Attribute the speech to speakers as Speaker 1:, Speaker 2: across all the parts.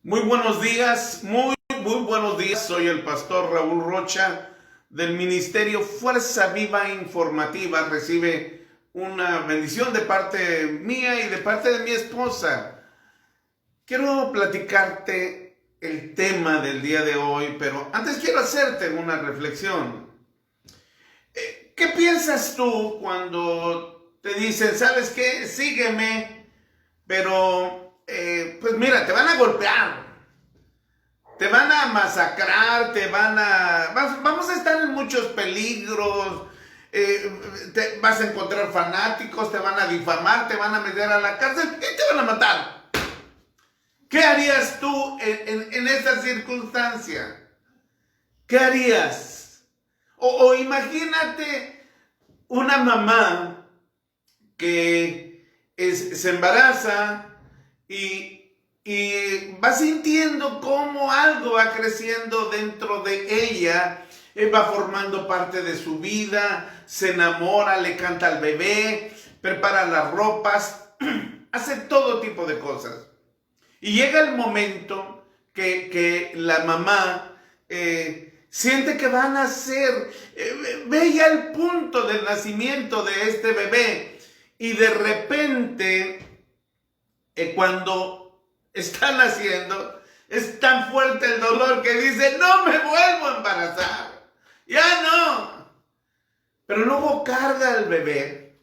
Speaker 1: Muy buenos días, muy buenos días. Soy el pastor Raúl Rocha del Ministerio Fuerza Viva Informativa. Recibe una bendición de parte mía y de parte de mi esposa. Quiero platicarte el tema del día de hoy, pero antes quiero hacerte una reflexión. ¿Qué piensas tú cuando te dicen, ¿sabes qué? Sígueme, pero pues mira, te van a golpear, te van a masacrar, vamos a estar en muchos peligros, vas a encontrar fanáticos, te van a difamar, te van a meter a la cárcel y te van a matar. ¿Qué harías tú en esta circunstancia? ¿Qué harías? O imagínate una mamá que se embaraza y va sintiendo cómo algo va creciendo dentro de ella, va formando parte de su vida, se enamora, le canta al bebé, prepara las ropas, hace todo tipo de cosas. Y llega el momento que la mamá siente que va a nacer, ve ya el punto del nacimiento de este bebé y de repente cuando está naciendo, es tan fuerte el dolor que dice, no me vuelvo a embarazar, ya no. Pero luego carga al bebé,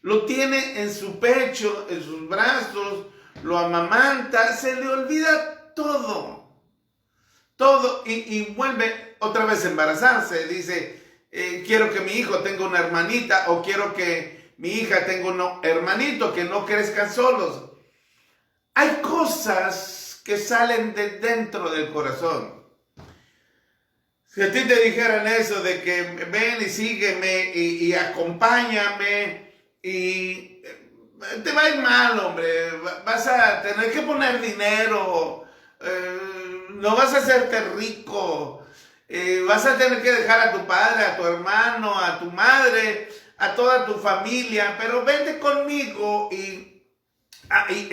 Speaker 1: lo tiene en su pecho, en sus brazos, lo amamanta, se le olvida todo, y vuelve otra vez a embarazarse. Dice, quiero que mi hijo tenga una hermanita, o quiero que mi hija tenga un hermanito, que no crezcan solos. Hay cosas que salen de dentro del corazón. Si a ti te dijeran eso de que ven y sígueme y acompáñame, y te va a ir mal, hombre, vas a tener que poner dinero, no vas a hacerte rico, vas a tener que dejar a tu padre, a tu hermano, a tu madre, a toda tu familia, pero vente conmigo y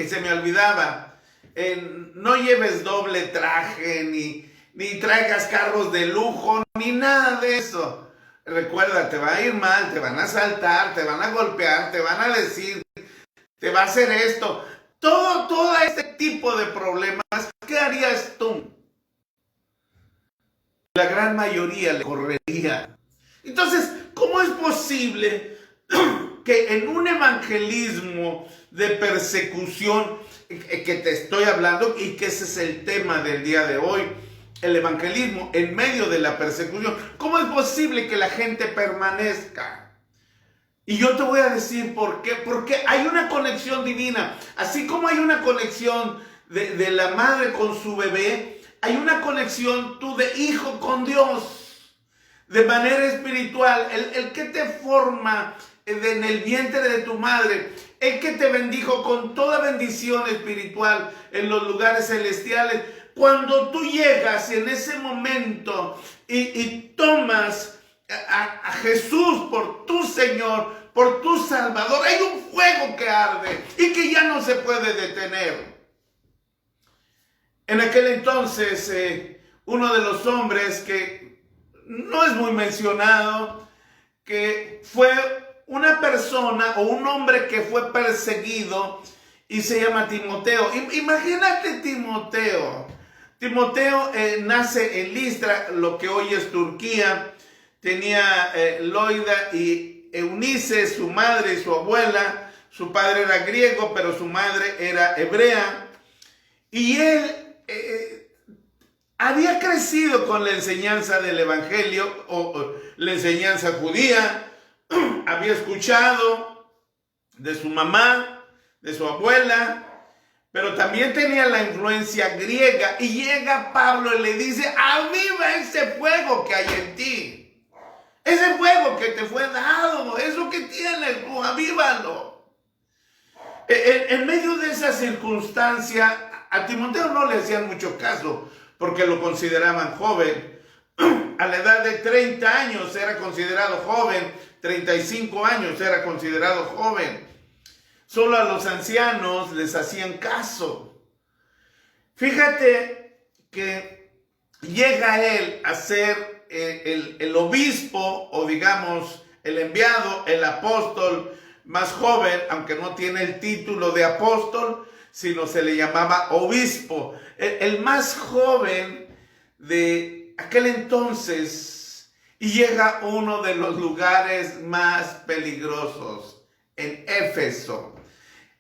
Speaker 1: se me olvidaba, no lleves doble traje, ni traigas carros de lujo, ni nada de eso. Recuerda, te va a ir mal, te van a asaltar, te van a golpear, te van a decir, te va a hacer esto. Todo este tipo de problemas, ¿qué harías tú? La gran mayoría le correría. Entonces, ¿cómo es posible que en un evangelismo de persecución que te estoy hablando, y que ese es el tema del día de hoy, el evangelismo en medio de la persecución, cómo es posible que la gente permanezca? Y yo te voy a decir por qué. Porque hay una conexión divina. Así como hay una conexión de la madre con su bebé, hay una conexión tú de hijo con Dios, de manera espiritual. El que te forma en el vientre de tu madre, el que te bendijo con toda bendición espiritual en los lugares celestiales, cuando tú llegas en ese momento y tomas a Jesús por tu Señor, por tu Salvador, hay un fuego que arde y que ya no se puede detener. En aquel entonces, uno de los hombres que no es muy mencionado, que fue una persona o un hombre que fue perseguido, y se llama Timoteo. Imagínate Timoteo. Timoteo nace en Listra, lo que hoy es Turquía. Tenía Loida y Eunice, su madre y su abuela. Su padre era griego, pero su madre era hebrea. Y él había crecido con la enseñanza del evangelio, o la enseñanza judía. Había escuchado de su mamá, de su abuela, pero también tenía la influencia griega. Y llega Pablo y le dice, aviva ese fuego que hay en ti, ese fuego que te fue dado, eso que tienes tú, avívalo. En medio de esa circunstancia, a Timoteo no le hacían mucho caso, porque lo consideraban joven. A la edad de 30 años era considerado joven, 35 años era considerado joven. Solo a los ancianos les hacían caso. Fíjate que llega él a ser el obispo, o digamos el enviado, el apóstol más joven, aunque no tiene el título de apóstol, sino se le llamaba obispo, el más joven de aquel entonces, y llega a uno de los lugares más peligrosos, en Éfeso,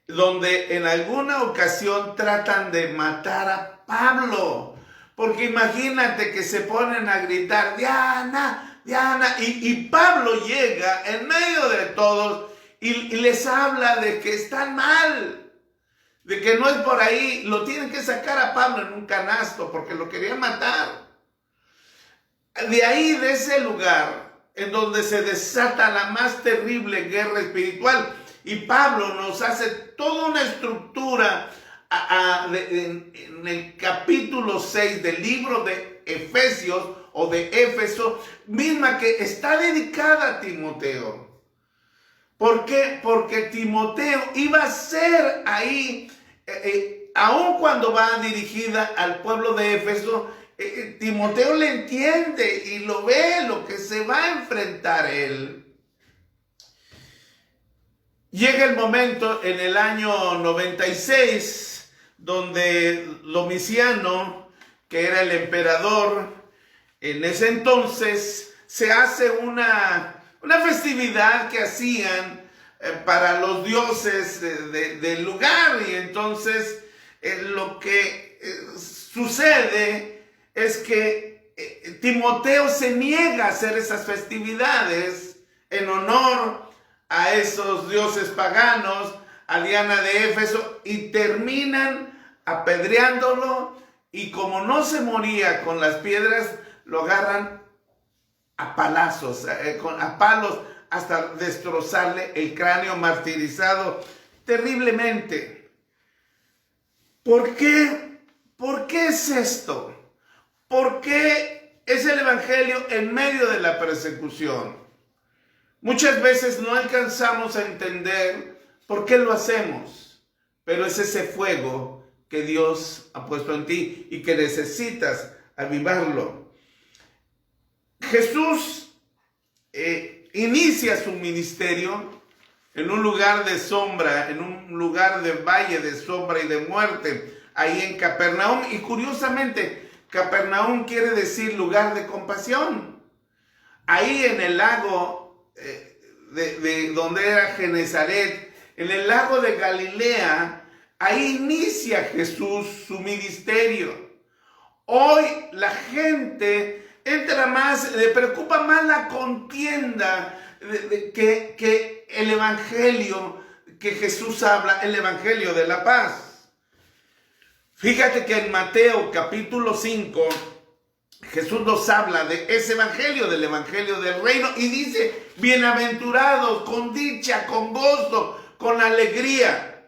Speaker 1: donde en alguna ocasión tratan de matar a Pablo, porque imagínate que se ponen a gritar, Diana, Diana, y Pablo llega en medio de todos y les habla de que están mal, de que no es por ahí, lo tienen que sacar a Pablo en un canasto porque lo querían matar. De ahí, de ese lugar, en donde se desata la más terrible guerra espiritual, y Pablo nos hace toda una estructura en el capítulo 6 del libro de Efesios o de Éfeso, misma que está dedicada a Timoteo. ¿Por qué? Porque Timoteo iba a ser ahí, aun cuando va dirigida al pueblo de Éfeso, Timoteo le entiende y lo ve, lo que se va a enfrentar él. Llega el momento en el año 96, donde Domiciano, que era el emperador en ese entonces, se hace una festividad que hacían para los dioses del lugar. Y entonces lo que sucede es que Timoteo se niega a hacer esas festividades en honor a esos dioses paganos, a Diana de Éfeso, y terminan apedreándolo, y como no se moría con las piedras, lo agarran a palazos, a palos, hasta destrozarle el cráneo, martirizado terriblemente. ¿Por qué? ¿Por qué es esto? ¿Por qué es el evangelio en medio de la persecución? Muchas veces no alcanzamos a entender por qué lo hacemos, pero es ese fuego que Dios ha puesto en ti y que necesitas avivarlo. Jesús inicia su ministerio en un lugar de sombra, en un lugar de valle de sombra y de muerte, ahí en Capernaum. Y curiosamente, Capernaum quiere decir lugar de compasión. Ahí en el lago de donde era Genezaret, en el lago de Galilea, ahí inicia Jesús su ministerio. Hoy la gente entra más, le preocupa más la contienda que el evangelio que Jesús habla, el evangelio de la paz. Fíjate que en Mateo capítulo 5, Jesús nos habla de ese evangelio, del evangelio del reino, y dice, bienaventurados, con dicha, con gozo, con alegría.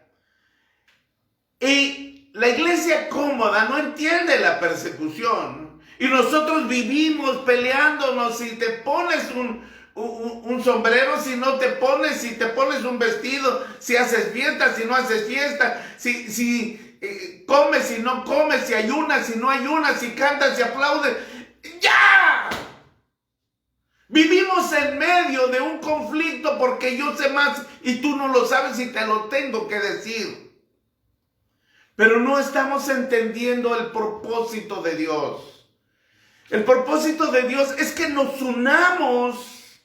Speaker 1: Y la iglesia cómoda no entiende la persecución. Y nosotros vivimos peleándonos si te pones un sombrero, si no te pones, si te pones un vestido, si haces fiesta, si no haces fiesta, si comes, si no comes, si ayunas, si no ayunas, si cantas, si aplaudes. ¡Ya! Vivimos en medio de un conflicto porque yo sé más y tú no lo sabes y te lo tengo que decir. Pero no estamos entendiendo el propósito de Dios. El propósito de Dios es que nos unamos,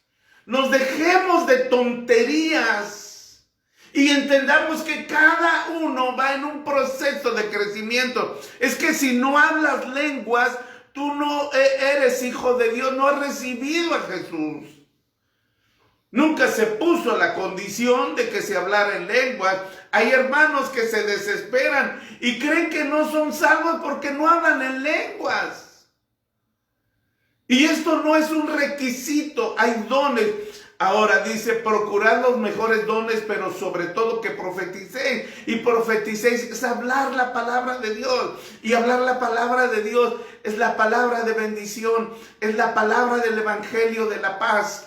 Speaker 1: nos dejemos de tonterías y entendamos que cada uno va en un proceso de crecimiento. Es que si no hablas lenguas, tú no eres hijo de Dios, no has recibido a Jesús. Nunca se puso la condición de que se hablara en lenguas. Hay hermanos que se desesperan y creen que no son salvos porque no hablan en lenguas. Y esto no es un requisito, hay dones. Ahora dice, procurad los mejores dones, pero sobre todo que profeticéis. Y profeticéis es hablar la palabra de Dios. Y hablar la palabra de Dios es la palabra de bendición, es la palabra del evangelio de la paz.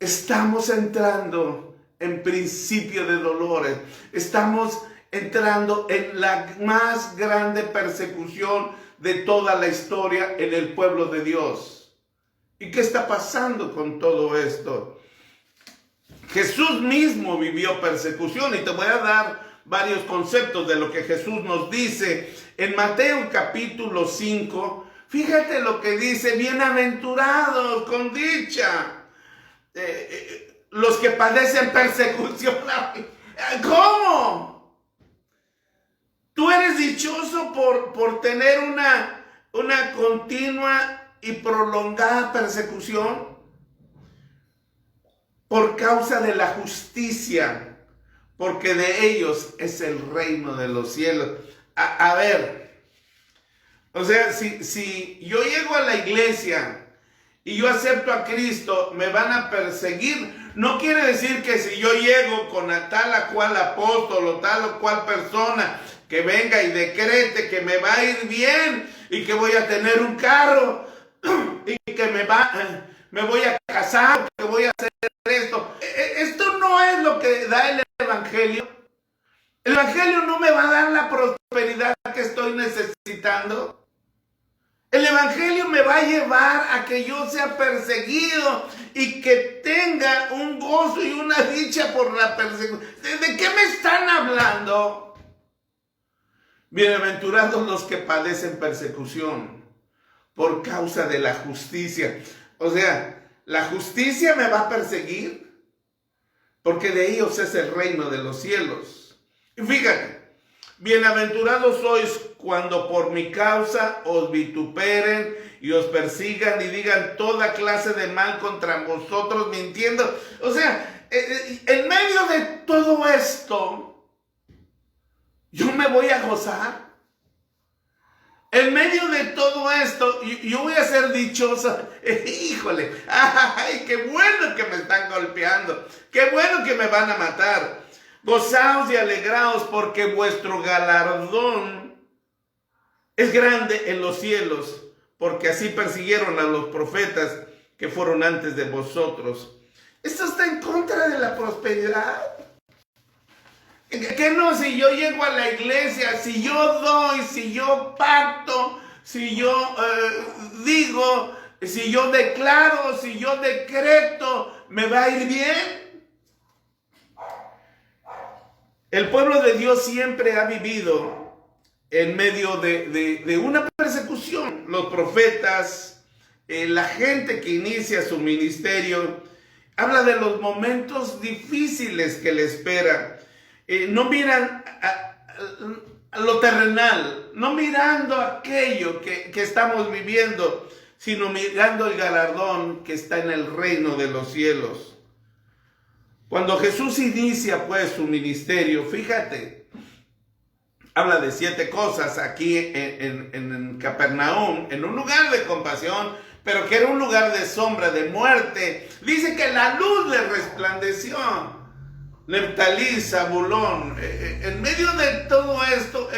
Speaker 1: Estamos entrando en principio de dolores. Estamos entrando en la más grande persecución de toda la historia en el pueblo de Dios. ¿Y qué está pasando con todo esto? Jesús mismo vivió persecución y te voy a dar varios conceptos de lo que Jesús nos dice. En Mateo capítulo 5, fíjate lo que dice: bienaventurados, con dicha, los que padecen persecución. ¿Cómo? Tú eres dichoso por tener una continua y prolongada persecución por causa de la justicia, porque de ellos es el reino de los cielos. A ver, o sea, si yo llego a la iglesia y yo acepto a Cristo, me van a perseguir. No quiere decir que si yo llego con a tal o cual apóstol o tal o cual persona que venga y decrete que me va a ir bien y que voy a tener un carro y que me voy a casar, que voy a hacer esto. Esto no es lo que da el Evangelio. El Evangelio no me va a dar la prosperidad que estoy necesitando. El Evangelio me va a llevar a que yo sea perseguido y que tenga un gozo y una dicha por la persecución. ¿De qué me están hablando? Bienaventurados los que padecen persecución por causa de la justicia. O sea, la justicia me va a perseguir porque de ellos es el reino de los cielos. Y fíjate, bienaventurados sois cuando por mi causa os vituperen y os persigan y digan toda clase de mal contra vosotros mintiendo. O sea, en medio de todo esto, yo me voy a gozar. En medio de todo esto, yo voy a ser dichosa. Híjole, ay, qué bueno que me están golpeando. Qué bueno que me van a matar. Gozaos y alegraos porque vuestro galardón es grande en los cielos, porque así persiguieron a los profetas que fueron antes de vosotros. Esto está en contra de la prosperidad. ¿Qué no? Si yo llego a la iglesia, si yo doy, si yo pacto, si yo digo, si yo declaro, si yo decreto, ¿me va a ir bien? El pueblo de Dios siempre ha vivido en medio de una persecución. Los profetas, la gente que inicia su ministerio, habla de los momentos difíciles que le esperan. No miran a lo terrenal, no mirando aquello que estamos viviendo, sino mirando el galardón que está en el reino de los cielos. Cuando Jesús inicia pues su ministerio, fíjate, habla de 7 cosas aquí en Capernaum, en un lugar de compasión, pero que era un lugar de sombra, de muerte. Dice que la luz le resplandeció. Neftalí, Zabulón, en medio de todo esto,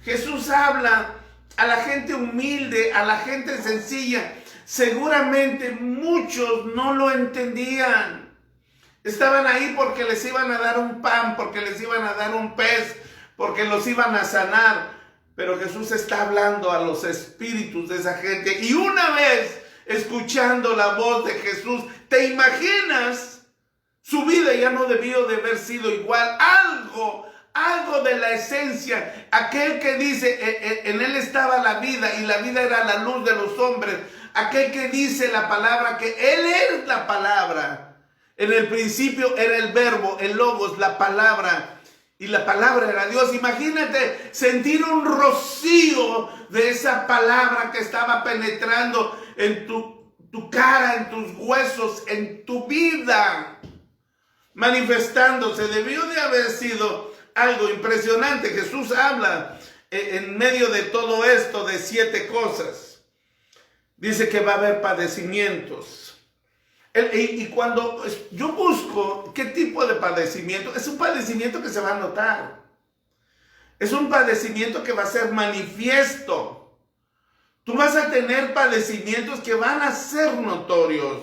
Speaker 1: Jesús habla a la gente humilde, a la gente sencilla. Seguramente muchos no lo entendían. Estaban ahí porque les iban a dar un pan, porque les iban a dar un pez, porque los iban a sanar. Pero Jesús está hablando a los espíritus de esa gente. Y una vez escuchando la voz de Jesús, ¿te imaginas? Su vida ya no debió de haber sido igual. Algo de la esencia. Aquel que dice, en él estaba la vida y la vida era la luz de los hombres. Aquel que dice la palabra, que él es la palabra. En el principio era el verbo, el logos, la palabra. Y la palabra era Dios. Imagínate sentir un rocío de esa palabra que estaba penetrando en tu cara, en tus huesos, en tu vida. Manifestándose. Debió de haber sido algo impresionante. Jesús habla en medio de todo esto de 7 cosas. Dice que va a haber padecimientos. Y cuando yo busco qué tipo de padecimiento, es un padecimiento que se va a notar. Es un padecimiento que va a ser manifiesto. Tú vas a tener padecimientos que van a ser notorios.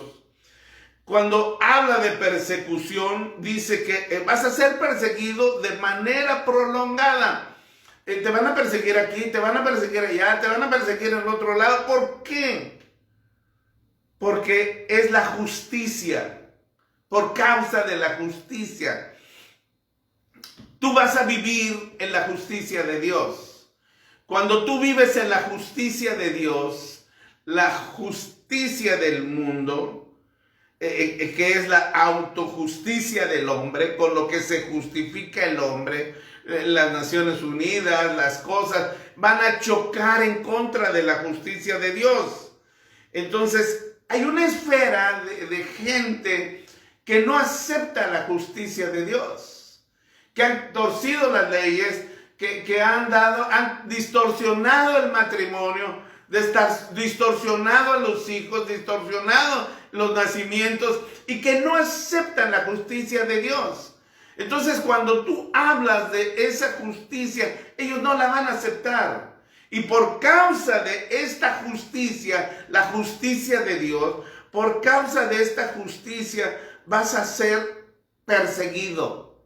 Speaker 1: cuando habla de persecución, dice que vas a ser perseguido de manera prolongada. Te van a perseguir aquí, te van a perseguir allá, te van a perseguir en el otro lado. ¿Por qué? Porque es la justicia, por causa de la justicia. Tú vas a vivir en la justicia de Dios. Cuando tú vives en la justicia de Dios, la justicia del mundo, que es la autojusticia del hombre, con lo que se justifica el hombre, las Naciones Unidas, las cosas, van a chocar en contra de la justicia de Dios. Entonces, hay una esfera de gente que no acepta la justicia de Dios, que han torcido las leyes, que han distorsionado el matrimonio, distorsionado a los hijos, distorsionado los nacimientos, y que no aceptan la justicia de Dios. Entonces, cuando tú hablas de esa justicia, ellos no la van a aceptar. Y por causa de esta justicia, la justicia de Dios, por causa de esta justicia, vas a ser perseguido.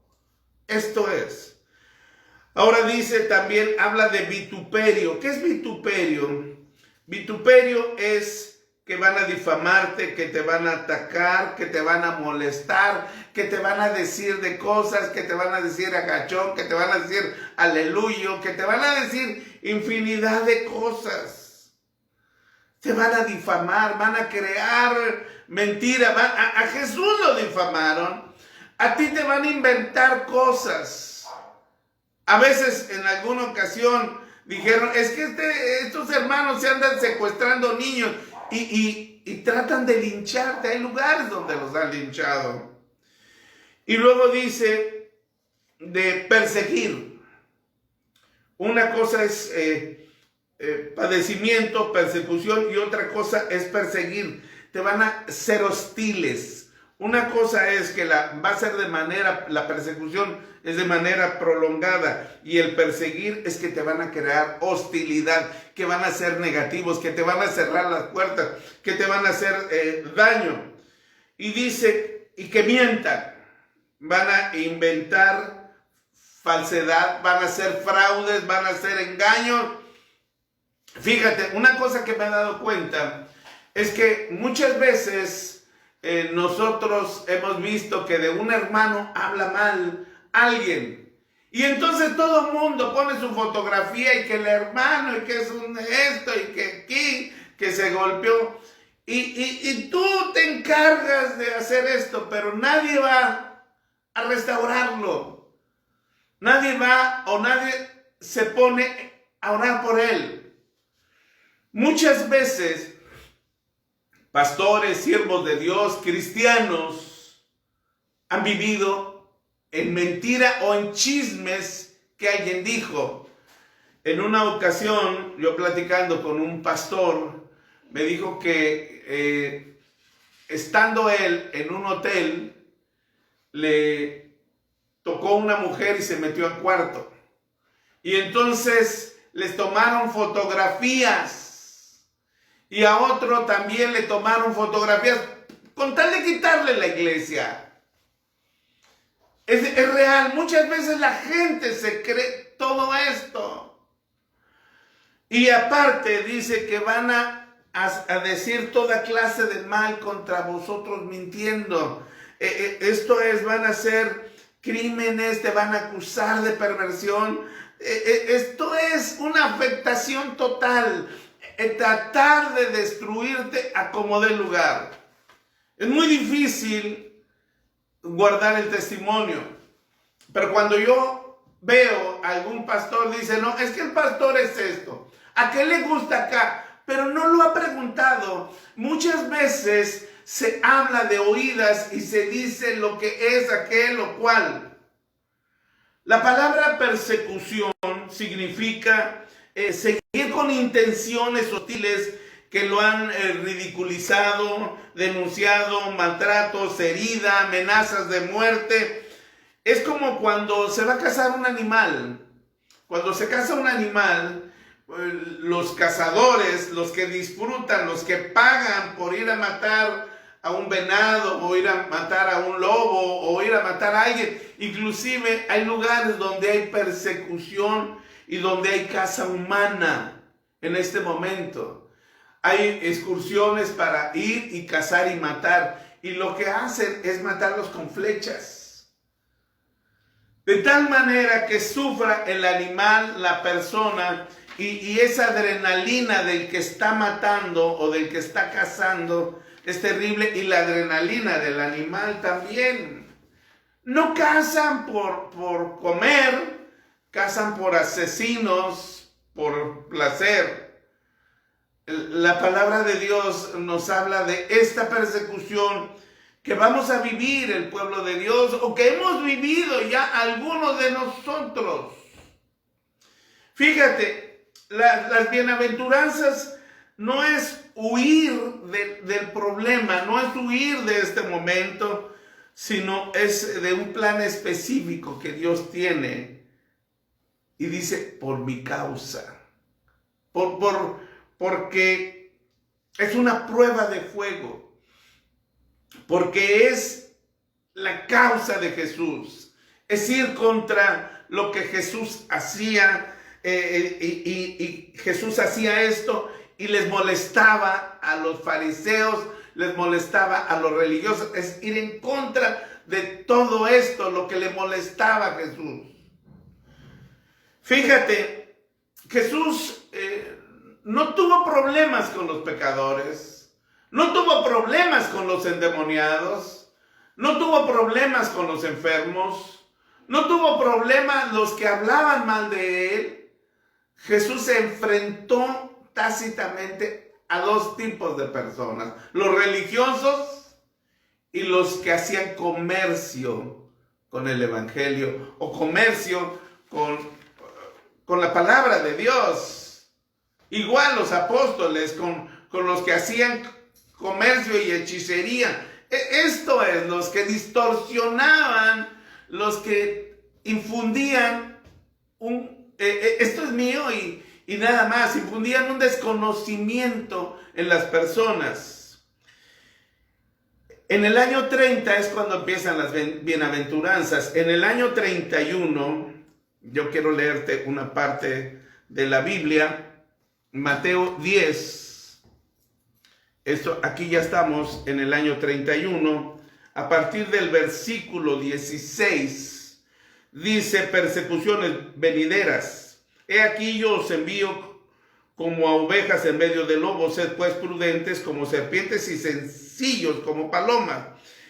Speaker 1: Esto es. Ahora dice también, habla de vituperio. ¿Qué es vituperio? Vituperio es que van a difamarte, que te van a atacar, que te van a molestar, que te van a decir de cosas, que te van a decir agachón, que te van a decir aleluyo, que te van a decir infinidad de cosas. Te van a difamar, van a crear mentiras. A Jesús lo difamaron. A ti te van a inventar cosas. A veces, en alguna ocasión, dijeron, es que estos hermanos se andan secuestrando niños y tratan de lincharte. Hay lugares donde los han linchado. Y luego dice de perseguir. Una cosa es padecimiento, persecución, y otra cosa es perseguir. Te van a ser hostiles. Una cosa es que la persecución es de manera prolongada, y el perseguir es que te van a crear hostilidad, que van a ser negativos, que te van a cerrar las puertas, que te van a hacer daño. Y dice, y que mientan, van a inventar falsedad, van a hacer fraudes, van a hacer engaños. Fíjate, una cosa que me he dado cuenta es que muchas veces nosotros hemos visto que de un hermano habla mal alguien, y entonces todo el mundo pone su fotografía, y que el hermano, y que es esto, y que aquí, que se golpeó, y tú te encargas de hacer esto, pero nadie va a restaurarlo, nadie se pone a orar por él. Muchas veces pastores, siervos de Dios, cristianos han vivido en mentira o en chismes que alguien dijo. En una ocasión, yo platicando con un pastor, me dijo que estando él en un hotel, le tocó una mujer y se metió al cuarto. Y entonces les tomaron fotografías, y a otro también le tomaron fotografías con tal de quitarle la iglesia. Es real. Muchas veces la gente se cree todo esto. Y aparte dice que van a decir toda clase de mal contra vosotros mintiendo. Esto es, van a hacer crímenes, te van a acusar de perversión. Esto es una afectación total. Tratar de destruirte a como dé lugar. Es muy difícil guardar el testimonio, pero cuando yo veo a algún pastor, dice, no, es que el pastor es esto, ¿a qué le gusta acá? Pero no lo ha preguntado. Muchas veces se habla de oídas y se dice lo que es aquel o cual. La palabra persecución significa seguir con intenciones hostiles que lo han ridiculizado, denunciado, maltratos, herida, amenazas de muerte. Es como cuando se va a cazar un animal. Cuando se caza un animal, los cazadores, los que disfrutan, los que pagan por ir a matar a un venado, o ir a matar a un lobo, o ir a matar a alguien. Inclusive hay lugares donde hay persecución y donde hay caza humana en este momento. Hay excursiones para ir y cazar y matar, y lo que hacen es matarlos con flechas. De tal manera que sufra el animal, la persona, y esa adrenalina del que está matando o del que está cazando es terrible, y la adrenalina del animal también. No cazan por comer, cazan por asesinos, por placer. La palabra de Dios nos habla de esta persecución que vamos a vivir el pueblo de Dios, o que hemos vivido ya algunos de nosotros. Fíjate, las bienaventuranzas no es huir del problema, no es huir de este momento, sino es de un plan específico que Dios tiene. Y dice, por mi causa, porque es una prueba de fuego, porque es la causa de Jesús, es ir contra lo que Jesús hacía. Y Jesús hacía esto y les molestaba a los fariseos, les molestaba a los religiosos. Es ir en contra de todo esto, lo que le molestaba a Jesús. Fíjate, Jesús no tuvo problemas con los pecadores, no tuvo problemas con los endemoniados, no tuvo problemas con los enfermos, no tuvo problemas los que hablaban mal de él. Jesús se enfrentó tácitamente a dos tipos de personas: los religiosos y los que hacían comercio con el evangelio, o comercio con la palabra de Dios. Igual los apóstoles con los que hacían comercio y hechicería. Esto es, los que distorsionaban, los que infundían esto es mío y nada más, infundían un desconocimiento en las personas. En el año 30 es cuando empiezan las bienaventuranzas. En el año 31, yo quiero leerte una parte de la Biblia, Mateo 10. Aquí ya estamos en el año 31, a partir del versículo 16. Dice: persecuciones venideras. He aquí yo os envío como a ovejas en medio de lobos. Sed pues prudentes como serpientes y sencillos como palomas.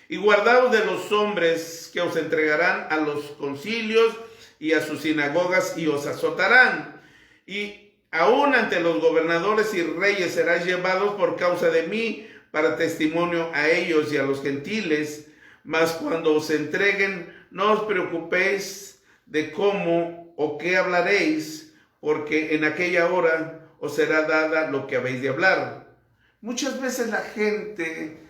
Speaker 1: Y guardaos de los hombres que os entregarán a los concilios y a sus sinagogas y os azotarán. Y aún ante los gobernadores y reyes serás llevados por causa de mí, para testimonio a ellos y a los gentiles. Mas cuando os entreguen, no os preocupéis de cómo o qué hablaréis, porque en aquella hora os será dada lo que habéis de hablar. Muchas veces la gente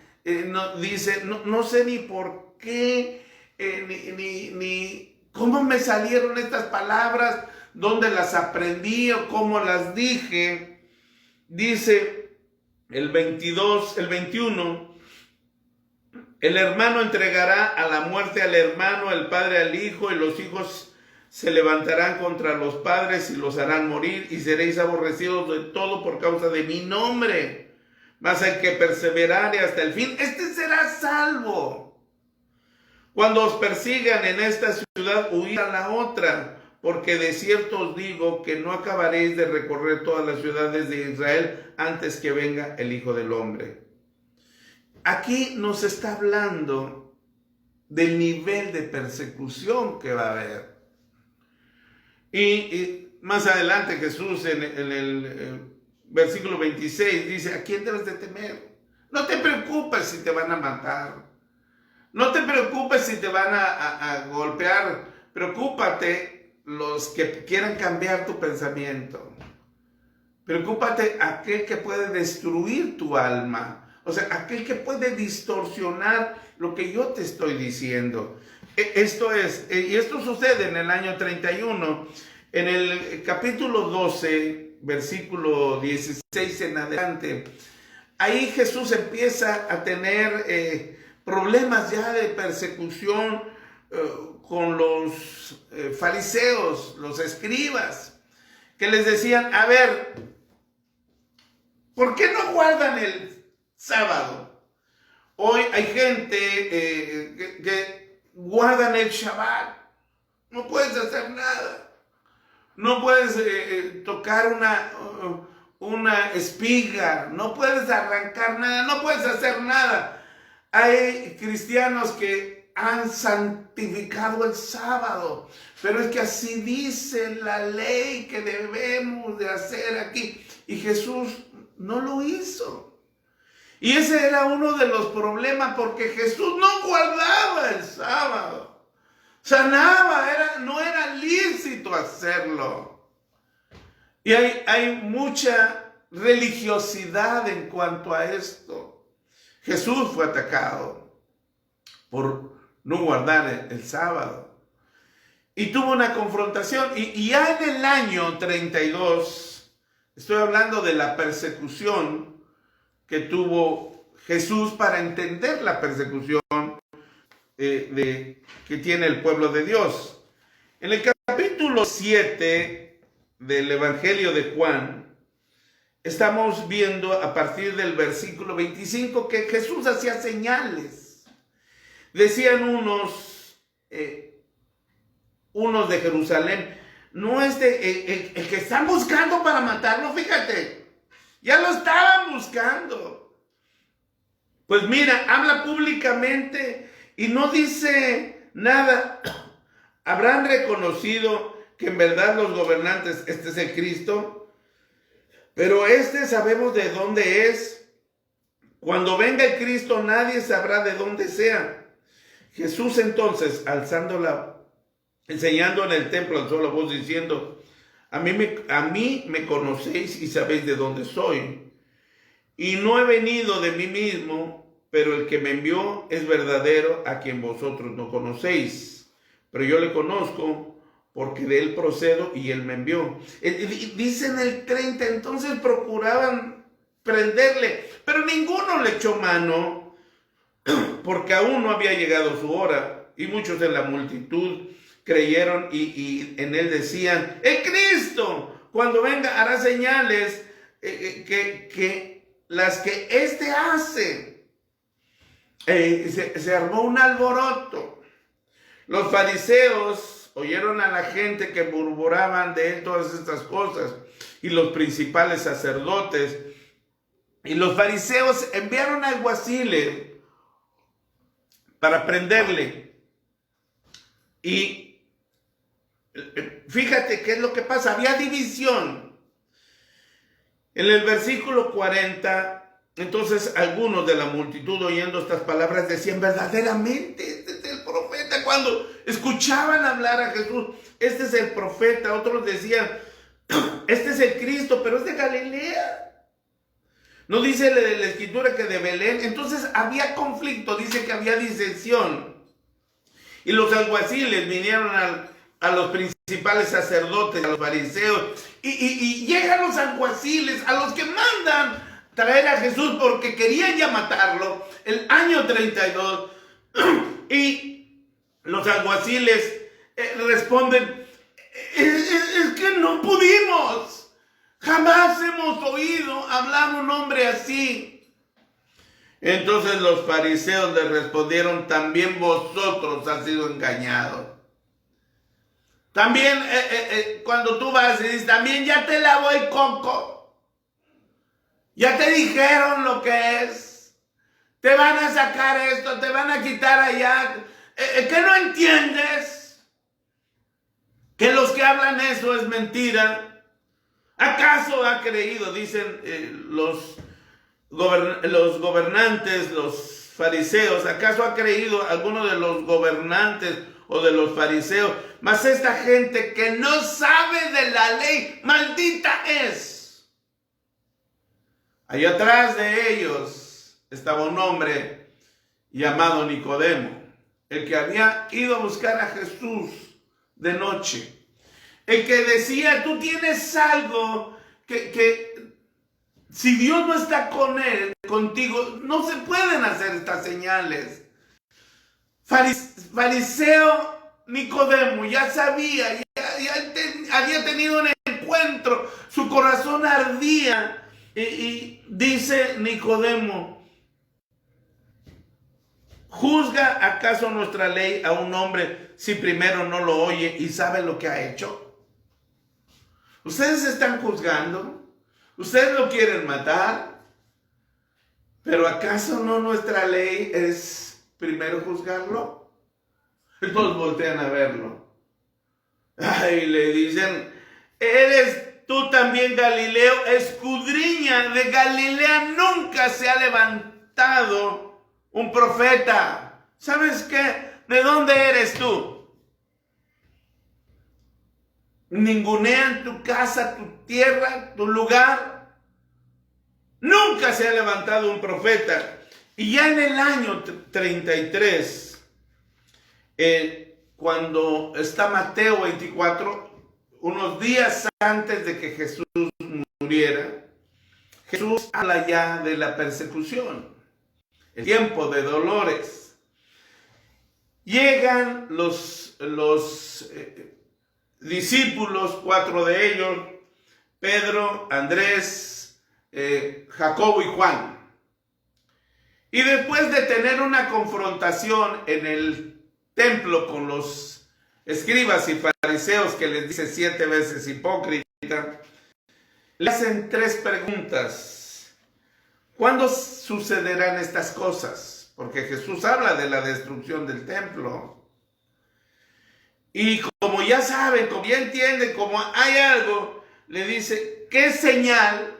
Speaker 1: dice, no sé ni por qué, ni cómo me salieron estas palabras, dónde las aprendí o cómo las dije. Dice el 21, el hermano entregará a la muerte al hermano, el padre al hijo, y los hijos se levantarán contra los padres y los harán morir, y seréis aborrecidos de todo por causa de mi nombre. Mas el que perseverare hasta el fin, este será salvo. Cuando os persigan en esta ciudad, huid a la otra, porque de cierto os digo que no acabaréis de recorrer todas las ciudades de Israel antes que venga el Hijo del Hombre. Aquí nos está hablando del nivel de persecución que va a haber. Y más adelante Jesús en el versículo 26 dice: ¿a quién debes de temer? No te preocupes si te van a matar. No te preocupes si te van a golpear. Preocúpate los que quieran cambiar tu pensamiento. Preocúpate aquel que puede destruir tu alma. O sea, aquel que puede distorsionar lo que yo te estoy diciendo. Esto es, y esto sucede en el año 31, en el capítulo 12, versículo 16 en adelante. ahí Jesús empieza a tener problemas ya de persecución con los fariseos, los escribas, que les decían, a ver, ¿por qué no guardan el sábado? Hoy hay gente que guardan el Shabbat. No puedes hacer nada. No puedes tocar una espiga. No puedes arrancar nada. No puedes hacer nada. Hay cristianos que han santificado el sábado. Pero es que así dice la ley que debemos de hacer aquí. Y Jesús no lo hizo. Y ese era uno de los problemas, porque Jesús no guardaba el sábado. Sanaba, no era lícito hacerlo. Y hay mucha religiosidad en cuanto a esto. Jesús fue atacado por no guardar el sábado. Y tuvo una confrontación. Y ya en el año 32, estoy hablando de la persecución que tuvo Jesús para entender la persecución que tiene el pueblo de Dios. En el capítulo 7 del Evangelio de Juan, estamos viendo a partir del versículo 25 que Jesús hacía señales. Decían unos de Jerusalén, no el que están buscando para matarlo, fíjate. Ya lo estaban buscando. Pues mira, habla públicamente y no dice nada. ¿Habrán reconocido que en verdad los gobernantes, este es el Cristo? Pero sabemos de dónde es. Cuando venga el Cristo, nadie sabrá de dónde sea. Jesús entonces, enseñando en el templo, alzó la voz diciendo, a mí me conocéis y sabéis de dónde soy. Y no he venido de mí mismo, pero el que me envió es verdadero, a quien vosotros no conocéis. Pero yo le conozco, porque de él procedo y él me envió. Dice en el 30, entonces procuraban prenderle, pero ninguno le echó mano, porque aún no había llegado su hora. Y muchos de la multitud creyeron y en él decían, el Cristo, cuando venga hará señales que las que éste hace. Se armó un alboroto. Los fariseos oyeron a la gente que murmuraban de él todas estas cosas, y los principales sacerdotes y los fariseos enviaron alguaciles para prenderle. Y fíjate qué es lo que pasa. Había división. En el versículo 40, entonces algunos de la multitud, oyendo estas palabras, decían, verdaderamente este es el profeta. Cuando escuchaban hablar a Jesús, este es el profeta. Otros decían, este es el Cristo, pero es de Galilea. No dice la escritura que de Belén. Entonces había conflicto, dice que había disensión. Y los alguaciles vinieron a los principales sacerdotes, a los fariseos, y llegan los alguaciles, a los que mandan traer a Jesús porque querían ya matarlo, el año 32, y los alguaciles responden, es que no pudimos, jamás hemos oído hablar un hombre así. Entonces los fariseos le respondieron, también vosotros han sido engañados. También cuando tú vas y dices, también ya te lavó el coco. Ya te dijeron lo que es. Te van a sacar esto, te van a quitar allá. ¿Qué no entiendes? Que los que hablan eso es mentira. ¿Acaso ha creído, dicen los gobernantes, los fariseos, acaso ha creído alguno de los gobernantes o de los fariseos? Mas esta gente que no sabe de la ley, maldita es. Allá atrás de ellos estaba un hombre llamado Nicodemo, el que había ido a buscar a Jesús de noche, el que decía, tú tienes algo que Si Dios no está con él, contigo, no se pueden hacer estas señales. Fariseo Nicodemo ya sabía, había tenido un encuentro, su corazón ardía y dice Nicodemo, ¿juzga acaso nuestra ley a un hombre si primero no lo oye y sabe lo que ha hecho? Ustedes están juzgando, ustedes lo quieren matar, pero ¿acaso no nuestra ley es primero juzgarlo? Entonces voltean a verlo. Ay, le dicen, ¿eres tú también Galileo? Escudriña, de Galilea nunca se ha levantado un profeta. ¿Sabes qué? ¿De dónde eres tú? Ningunean tu casa, tu tierra, tu lugar. Nunca se ha levantado un profeta. Y ya en el año 33, cuando está Mateo 24, unos días antes de que Jesús muriera, Jesús habla ya de la persecución, el tiempo de dolores. Llegan los discípulos, 4 de ellos, Pedro, Andrés, Jacobo y Juan. Y después de tener una confrontación en el templo con los escribas y fariseos, que les dice 7 veces hipócrita, le hacen 3 preguntas. ¿Cuándo sucederán estas cosas? Porque Jesús habla de la destrucción del templo. Y como ya saben, como ya entienden, como hay algo, le dice, ¿qué señal?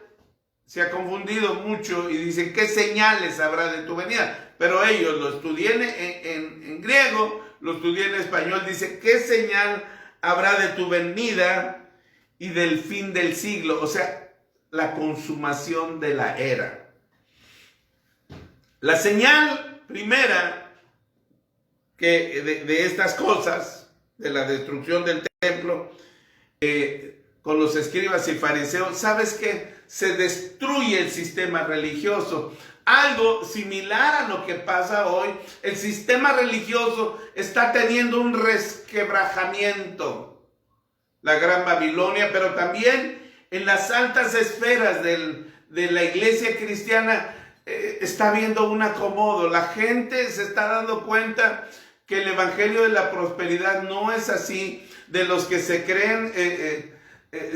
Speaker 1: Se ha confundido mucho y dicen, ¿qué señales habrá de tu venida? Pero ellos, lo estudié en griego, lo estudié en español, dice, ¿qué señal habrá de tu venida y del fin del siglo? O sea, la consumación de la era. La señal primera de estas cosas, de la destrucción del templo, con los escribas y fariseos, ¿sabes qué? Se destruye el sistema religioso. Algo similar a lo que pasa hoy, el sistema religioso está teniendo un resquebrajamiento. La Gran Babilonia, pero también en las altas esferas de la iglesia cristiana está habiendo un acomodo. La gente se está dando cuenta que el evangelio de la prosperidad no es así, de los que se creen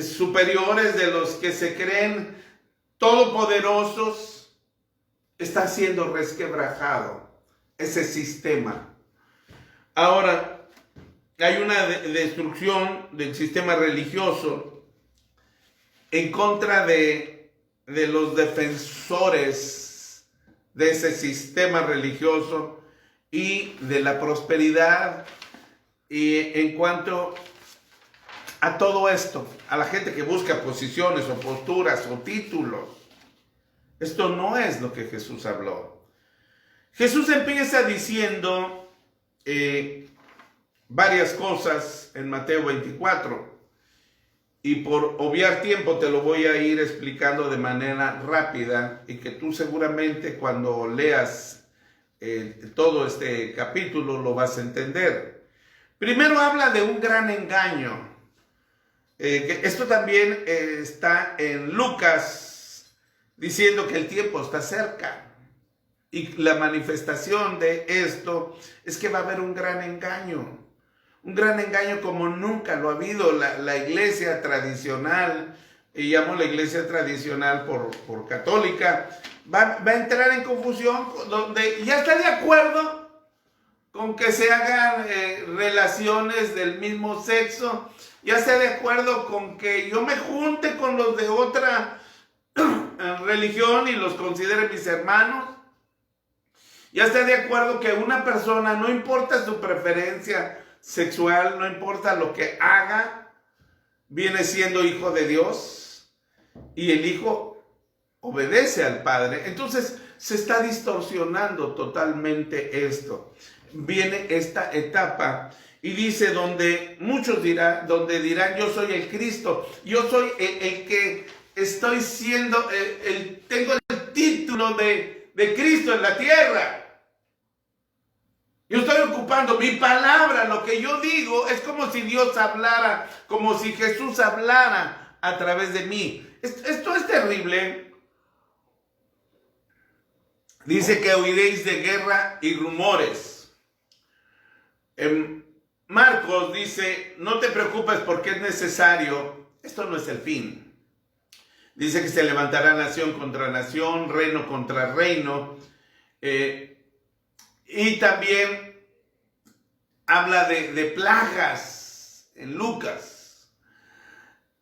Speaker 1: superiores, de los que se creen todopoderosos. Está siendo resquebrajado ese sistema. Ahora, hay una destrucción del sistema religioso en contra de los defensores de ese sistema religioso y de la prosperidad. Y en cuanto a todo esto, a la gente que busca posiciones o posturas o títulos, esto no es lo que Jesús habló. Jesús empieza diciendo varias cosas en Mateo 24. Y por obviar tiempo te lo voy a ir explicando de manera rápida y que tú seguramente cuando leas todo este capítulo lo vas a entender. Primero habla de un gran engaño. Esto también está en Lucas, diciendo que el tiempo está cerca. Y la manifestación de esto es que va a haber un gran engaño. Un gran engaño como nunca lo ha habido. La iglesia tradicional, y llamo la iglesia tradicional por católica, va a entrar en confusión donde ya está de acuerdo con que se hagan relaciones del mismo sexo, ya está de acuerdo con que yo me junte con los de otra religión y los considere mis hermanos. Ya está de acuerdo que una persona, no importa su preferencia sexual, no importa lo que haga, viene siendo hijo de Dios y el hijo obedece al Padre. Entonces se está distorsionando totalmente esto. Viene esta etapa y dice donde muchos dirán yo soy el Cristo, yo soy el que estoy siendo, tengo el título de Cristo en la tierra. Yo estoy ocupando mi palabra, lo que yo digo es como si Dios hablara, como si Jesús hablara a través de mí. Esto es terrible. Dice que oiréis de guerra y rumores. Marcos dice, no te preocupes porque es necesario, esto no es el fin. Dice que se levantará nación contra nación, reino contra reino. Y también habla de plagas en Lucas.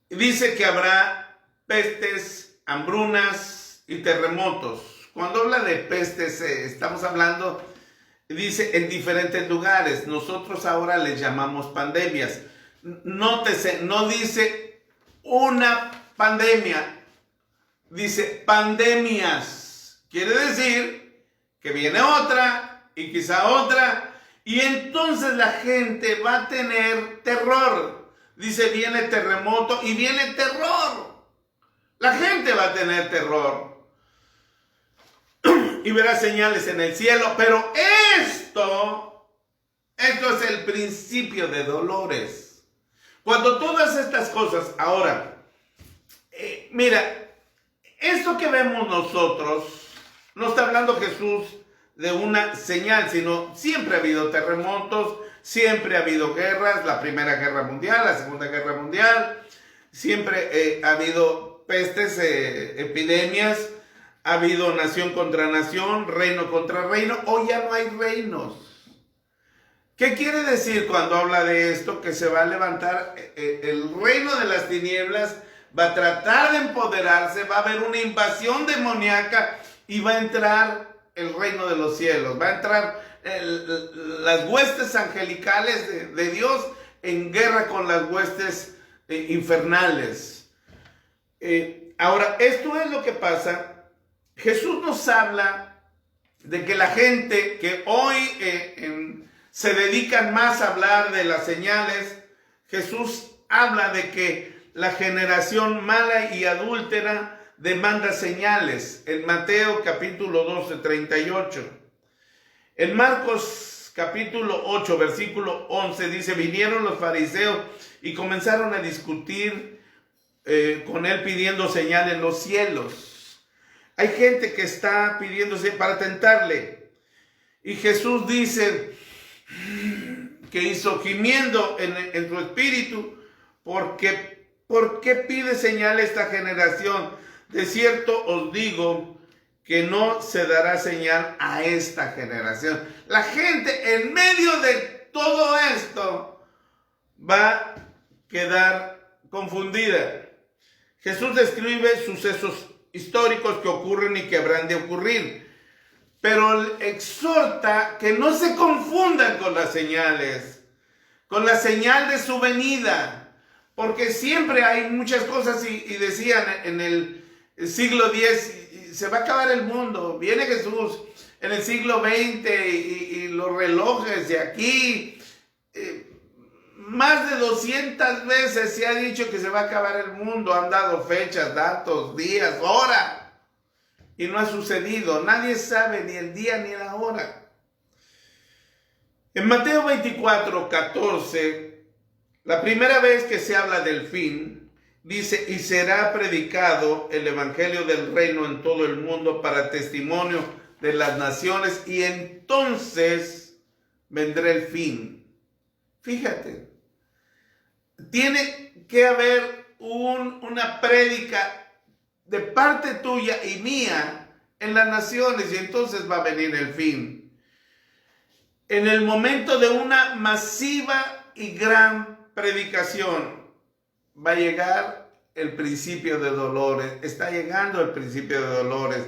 Speaker 1: Dice que habrá pestes, hambrunas y terremotos. Cuando habla de pestes, estamos hablando, dice, en diferentes lugares. Nosotros ahora les llamamos pandemias. Nótese, no dice una pandemia, dice pandemias. Quiere decir que viene otra y quizá otra. Y entonces la gente va a tener terror. Dice, viene terremoto y viene terror. La gente va a tener terror. Y verá señales en el cielo. Pero esto es el principio de dolores. Cuando todas estas cosas, ahora, mira, esto que vemos nosotros, no está hablando Jesús de una señal, sino siempre ha habido terremotos, siempre ha habido guerras, la Primera Guerra Mundial, la Segunda Guerra Mundial, siempre ha habido pestes, epidemias, ha habido nación contra nación, reino contra reino. Hoy ya no hay reinos. ¿Qué quiere decir cuando habla de esto? Que se va a levantar el reino de las tinieblas, va a tratar de empoderarse, va a haber una invasión demoníaca y va a entrar el reino de los cielos, va a entrar las huestes angelicales de Dios en guerra con las huestes infernales. Ahora, esto es lo que pasa. Jesús nos habla de que la gente que hoy se dedican más a hablar de las señales, Jesús habla de que la generación mala y adúltera demanda señales. En Mateo capítulo 12, 38. En Marcos capítulo 8, versículo 11 dice, vinieron los fariseos y comenzaron a discutir con él pidiendo señal en los cielos. Hay gente que está pidiéndose para tentarle. Y Jesús dice que hizo gimiendo en su espíritu, ¿por qué pide señal esta generación? De cierto os digo que no se dará señal a esta generación. La gente en medio de todo esto va a quedar confundida. Jesús describe sucesos históricos que ocurren y que habrán de ocurrir, pero exhorta que no se confundan con las señales, con la señal de su venida, porque siempre hay muchas cosas y decían en el siglo X, se va a acabar el mundo, viene Jesús en el siglo XX y los relojes de aquí, más de 200 veces se ha dicho que se va a acabar el mundo, han dado fechas, datos, días, hora, y no ha sucedido. Nadie sabe ni el día ni la hora. En Mateo 24, 14, la primera vez que se habla del fin, dice, y será predicado el evangelio del reino en todo el mundo para testimonio de las naciones, y entonces vendrá el fin. Fíjate. Tiene que haber una prédica de parte tuya y mía en las naciones y entonces va a venir el fin. En el momento de una masiva y gran predicación va a llegar el principio de dolores. Está llegando el principio de dolores.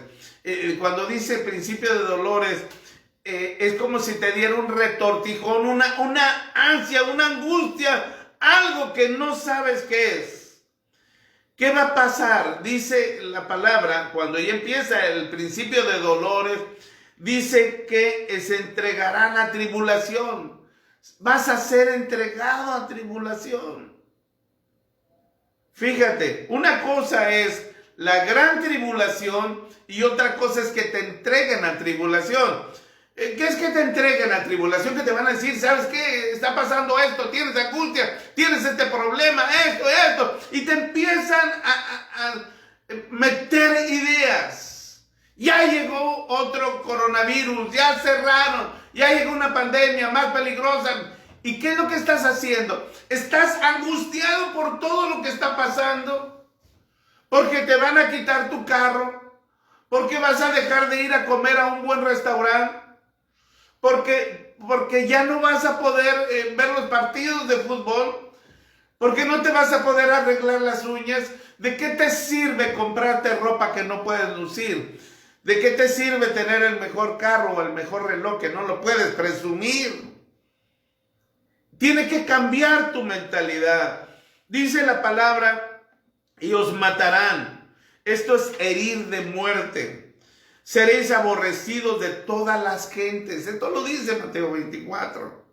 Speaker 1: Cuando dice principio de dolores, es como si te diera un retortijón, una ansia, una angustia, algo que no sabes qué es. ¿Qué va a pasar? Dice la palabra, cuando ya empieza el principio de dolores, dice que se entregarán a tribulación. Vas a ser entregado a tribulación. Fíjate, una cosa es la gran tribulación y otra cosa es que te entreguen a tribulación. ¿Qué es que te entreguen a tribulación? Que te van a decir, ¿sabes qué? Está pasando esto, tienes angustia, tienes este problema, esto, y te empiezan a meter ideas. Ya llegó otro coronavirus, ya cerraron, ya llegó una pandemia más peligrosa. ¿Y qué es lo que estás haciendo? ¿Estás angustiado por todo lo que está pasando? Porque te van a quitar tu carro, porque vas a dejar de ir a comer a un buen restaurante, porque ya no vas a poder ver los partidos de fútbol, porque no te vas a poder arreglar las uñas. ¿De qué te sirve comprarte ropa que no puedes lucir? ¿De qué te sirve tener el mejor carro o el mejor reloj que no lo puedes presumir? Tiene que cambiar tu mentalidad. Dice la palabra, y os matarán. Esto es herir de muerte. Seréis aborrecidos de todas las gentes. Esto lo dice Mateo 24.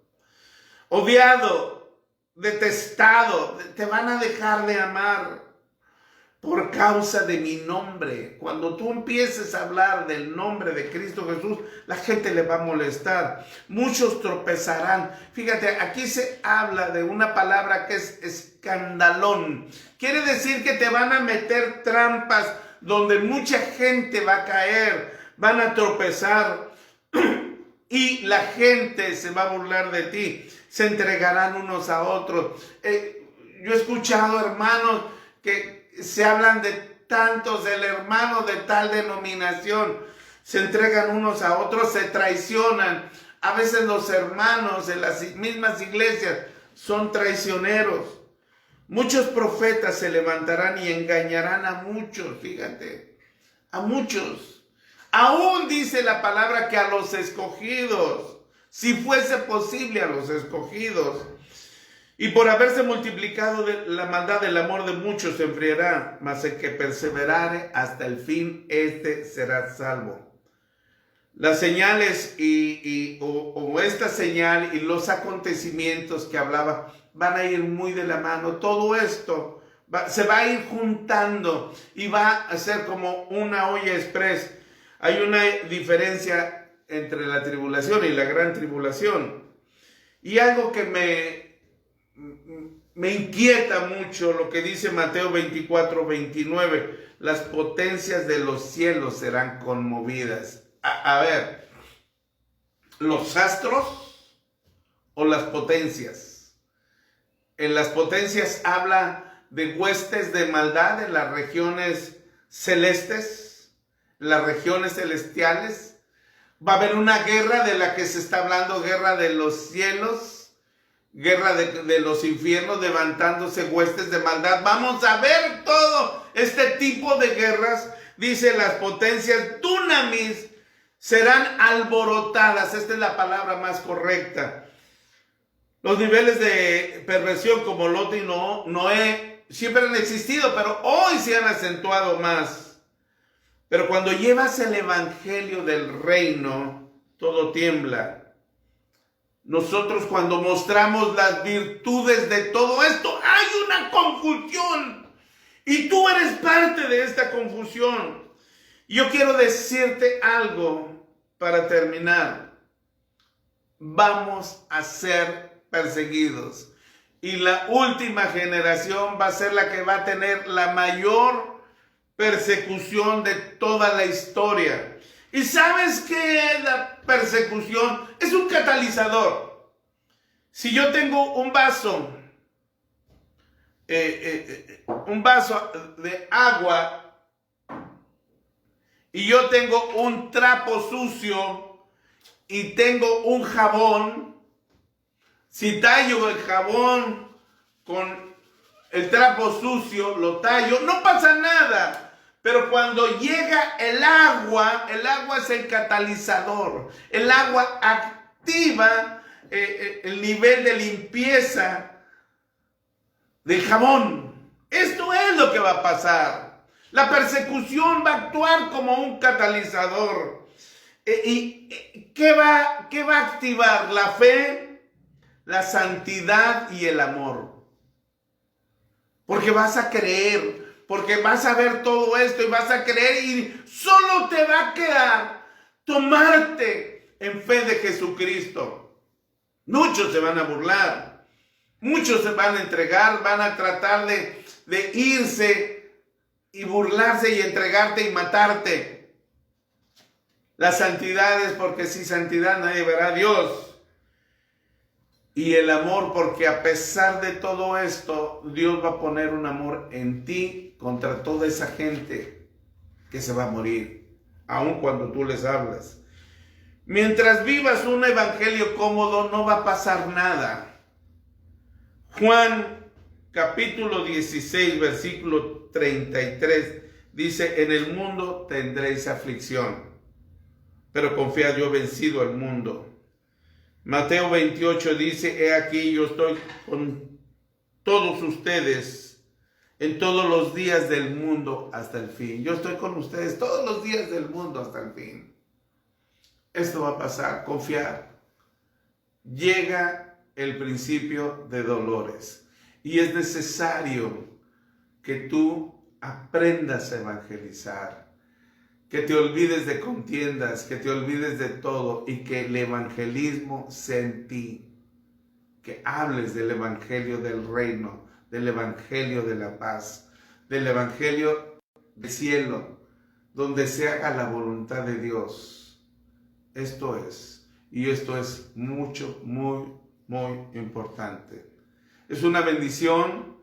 Speaker 1: Odiado, detestado, te van a dejar de amar por causa de mi nombre. Cuando tú empieces a hablar del nombre de Cristo Jesús, la gente le va a molestar. Muchos tropezarán. Fíjate, aquí se habla de una palabra que es escandalón. Quiere decir que te van a meter trampas donde mucha gente va a caer, van a tropezar y la gente se va a burlar de ti. Se entregarán unos a otros. Yo he escuchado hermanos que se hablan de tantos, el hermano de tal denominación, se entregan unos a otros, se traicionan. A veces los hermanos en las mismas iglesias son traicioneros. Muchos profetas se levantarán y engañarán a muchos, fíjate, a muchos. Aún dice la palabra que a los escogidos, si fuese posible a los escogidos. Y por haberse multiplicado la maldad, el amor de muchos se enfriará, mas el que perseverare hasta el fin, este será salvo. Las señales o esta señal y los acontecimientos que hablaba van a ir muy de la mano. Todo esto se va a ir juntando y va a ser como una olla express. Hay una diferencia entre la tribulación y la gran tribulación. Y algo que me inquieta mucho lo que dice Mateo 24, 29. Las potencias de los cielos serán conmovidas. A ver, ¿los astros o las potencias? En las potencias habla de huestes de maldad en las regiones celestes, las regiones celestiales. Va a haber una guerra de la que se está hablando, guerra de los cielos, guerra de los infiernos, levantándose huestes de maldad. Vamos a ver todo este tipo de guerras. Dice las potencias dunamis serán alborotadas. Esta es la palabra más correcta. Los niveles de perversión como Lot y Noé siempre han existido, pero hoy se han acentuado más. Pero cuando llevas el evangelio del reino, todo tiembla. Nosotros cuando mostramos las virtudes de todo esto, hay una confusión. Y tú eres parte de esta confusión. Yo quiero decirte algo para terminar. Vamos a ser perseguidos. Y la última generación va a ser la que va a tener la mayor persecución de toda la historia. ¿Y sabes qué es la persecución? Es un catalizador. Si yo tengo un vaso de agua y yo tengo un trapo sucio y tengo un jabón, si tallo el jabón con el trapo sucio, lo tallo, no pasa nada. Pero cuando llega el agua es el catalizador. El agua activa el nivel de limpieza del jabón. Esto es lo que va a pasar. La persecución va a actuar como un catalizador. ¿Y qué va a activar? La fe, la santidad y el amor. Porque vas a creer, porque vas a ver todo esto y vas a creer y solo te va a quedar tomarte en fe de Jesucristo. Muchos se van a burlar, muchos se van a entregar, van a tratar de irse y burlarse y entregarte y matarte. La santidad es porque sin santidad nadie verá a Dios. Y el amor, porque a pesar de todo esto, Dios va a poner un amor en ti contra toda esa gente que se va a morir, aun cuando tú les hablas. Mientras vivas un evangelio cómodo, no va a pasar nada. Juan capítulo 16, versículo 33, dice: en el mundo tendréis aflicción, pero confiad, yo he vencido al mundo. Mateo 28 dice: he aquí yo estoy con todos ustedes en todos los días del mundo hasta el fin. Yo estoy con ustedes todos los días del mundo hasta el fin. Esto va a pasar, confiar. Llega el principio de dolores y es necesario que tú aprendas a evangelizar. Que te olvides de contiendas, que te olvides de todo y que el evangelismo sea en ti. Que hables del evangelio del reino, del evangelio de la paz, del evangelio del cielo, donde se haga la voluntad de Dios. Esto es, y esto es mucho, muy, muy importante. Es una bendición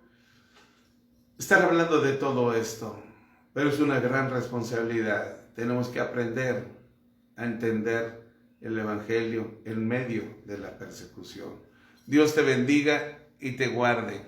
Speaker 1: estar hablando de todo esto, pero es una gran responsabilidad. Tenemos que aprender a entender el evangelio en medio de la persecución. Dios te bendiga y te guarde.